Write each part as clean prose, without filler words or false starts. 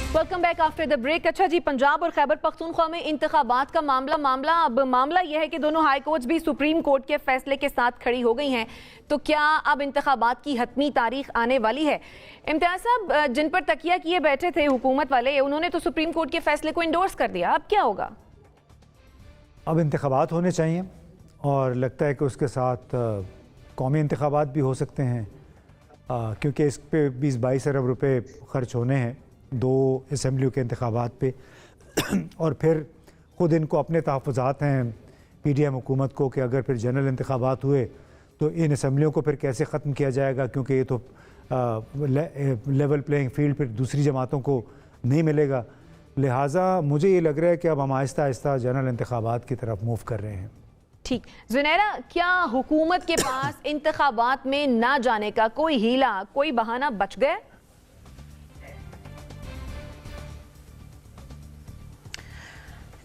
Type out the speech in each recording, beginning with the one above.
Welcome back after the break. अच्छा जी, पंजाब और खैबर पख्तूनख्वा में इंतखाबात का मामला यह है कि दोनों हाई कोर्ट्स भी सुप्रीम कोर्ट के फैसले के साथ खड़ी हो गई हैं। तो क्या अब इंतखाबात की हतमी तारीख आने वाली है? इम्तियाज साहब, जिन पर तकिया किए बैठे थे हुकूमत वाले, उन्होंने तो सुप्रीम कोर्ट के फैसले को इंडोर्स कर दिया। अब क्या होगा? अब इंतखाबात होने चाहिए और लगता है कि उसके साथ कौमी इंतखाबात भी हो सकते हैं, क्योंकि इस पे 20-22 अरब रुपए खर्च होने हैं 2 असम्बलियों के इंतखाबात पे और फिर ख़ुद इनको अपने तहफ़्फ़ुज़ात हैं PDM हुकूमत को कि अगर फिर जनरल इंतखाबात हुए तो इन असम्बलियों को फिर कैसे ख़त्म किया जाएगा, क्योंकि ये तो लेवल प्लेइंग फील्ड फिर दूसरी जमातों को नहीं मिलेगा। लिहाजा मुझे ये लग रहा है कि अब हम आहिस्ता आहिस्ता जनरल इंतखाबात की तरफ मूव कर रहे हैं। ठीक, ज़ुनैरा, क्या हुकूमत के पास इंतखाबात में ना जाने का कोई हीला, कोई बहाना बच गया?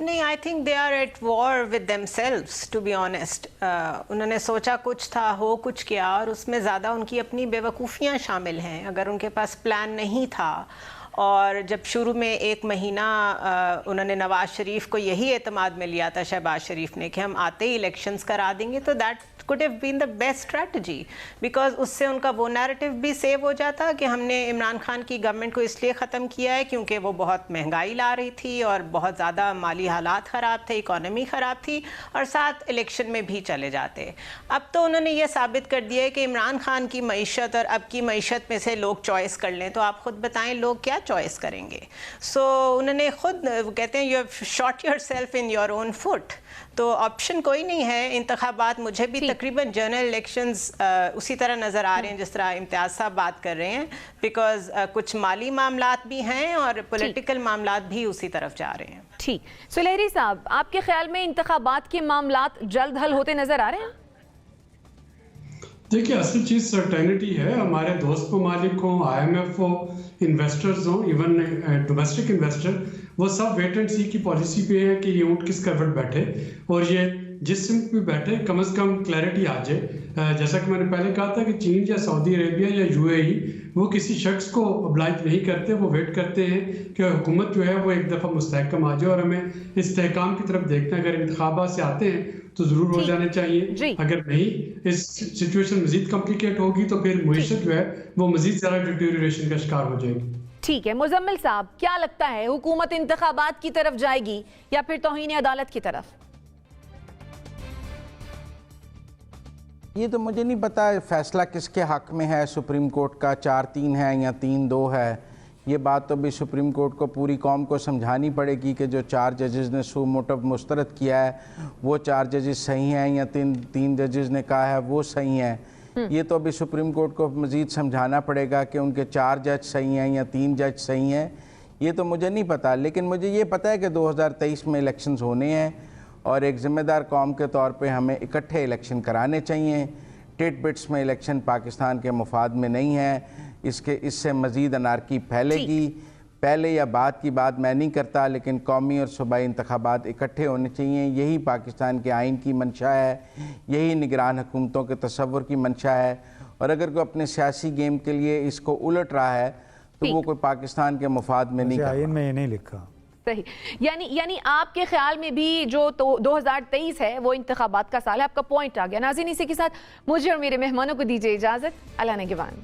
नहीं, I think they are at war with themselves, to be honest. उन्होंने सोचा कुछ था, हो कुछ किया, और उसमें ज़्यादा उनकी अपनी बेवकूफ़ियाँ शामिल हैं। अगर उनके पास प्लान नहीं था और जब शुरू में 1 महीना उन्होंने नवाज़ शरीफ को यही एतमाद में लिया था, शहबाज शरीफ ने, कि हम आते ही इलेक्शंस करा देंगे, तो that could have been the best strategy, because उससे उनका वो नैरेटिव भी सेव हो जाता कि हमने इमरान खान की गवर्नमेंट को इसलिए ख़त्म किया है क्योंकि वो बहुत महंगाई ला रही थी और बहुत ज़्यादा माली हालात ख़राब थे, इकॉनमी ख़राब थी, और साथ इलेक्शन में भी चले जाते। अब तो उन्होंने ये साबित कर दिया है कि इमरान खान की मईशत और अब की मईशत में से लोग चॉइस कर लें, तो आप ख़ुद बताएं लोग क्या चॉइस करेंगे। सो उन्होंने ख़ुद कहते हैं, you have shot your self in your own foot. तो ऑप्शन कोई नहीं है। इंतखाबात मुझे भी तकरीबन जनरल इलेक्शंस उसी तरह नज़र आ रहे हैं जिस तरह इम्तियाज़ साहब बात कर रहे हैं, बिकॉज कुछ माली मामलात भी हैं और पॉलिटिकल मामलात भी उसी तरफ जा रहे हैं। ठीक, सुलेहरी साहब, आपके ख्याल में इंतखाबात के मामलात जल्द हल होते नज़र आ रहे हैं? देखिए, असल चीज़ सर्टेनिटी है। हमारे दोस्त ममालिक हों, IMF हो, इन्वेस्टर्स हों, इवन डोमेस्टिक इन्वेस्टर, वो सब वेट एंड सी की पॉलिसी पे है कि ये ऊँट किस करवट बैठे, और ये जिस सिम्त में बैठे कम से कम क्लैरिटी आ जाए। जैसा कि मैंने पहले कहा था कि चीन या सऊदी अरेबिया या UAE वो किसी शख्स को ऑब्लाइज नहीं करते, वो वेट करते हैं कि हुकूमत जो है वो एक दफ़ा मुस्तहकम आ जाए, और हमें इस्तेहकाम की तरफ देखना। अगर इंतखाबात से आते हैं तो ज़रूर हो जाने चाहिए, अगर नहीं इस सिचुएशन मज़ीद कॉम्प्लिकेट होगी तो फिर मुईशत जो है वो मज़ीद ज़्यादा डिटेरियोरेशन का शिकार हो जाएगी। ठीक है, मुजम्मिल साहब, क्या लगता है हुकूमत इंतखाबात की तरफ जाएगी या फिर तौहीन अदालत की तरफ? ये तो मुझे नहीं पता फैसला किसके हक में है, सुप्रीम कोर्ट का 4-3 है या 3-2 है। ये बात तो भी सुप्रीम कोर्ट को पूरी कौम को समझानी पड़ेगी कि जो 4 जजेस ने सू मोटव मुस्तरद किया है वो 4 जजेस सही हैं या 3 जजेस ने कहा है वो सही हैं। ये तो अभी सुप्रीम कोर्ट को मज़ीद समझाना पड़ेगा कि उनके 4 जज सही हैं या 3 जज सही हैं। ये तो मुझे नहीं पता, लेकिन मुझे ये पता है कि 2023 में इलेक्शंस होने हैं और एक ज़िम्मेदार कौम के तौर पे हमें इकट्ठे इलेक्शन कराने चाहिए। टिट बिट्स में इलेक्शन पाकिस्तान के मुफाद में नहीं है। इससे मज़ीद अनारकी फैलेगी। पहले या बाद की बात मैं नहीं करता, लेकिन कौमी और सूबाई इंतखाबात इकट्ठे होने चाहिए। यही पाकिस्तान के आइन की मंशा है, यही निगरान हुकूमतों के तसव्वुर की मंशा है। और अगर कोई अपने सियासी गेम के लिए इसको उलट रहा है तो वो कोई पाकिस्तान के मुफाद में नहीं, आइन में ये नहीं लिखा। सही, यानी आपके ख्याल में भी जो 2023 है वो इंतखाबात का साल है। आपका पॉइंट आ गया। नाज़रीन, इसी के साथ मुझे और मेरे मेहमानों को दीजिए इजाज़त। अल्लाह निगहबान।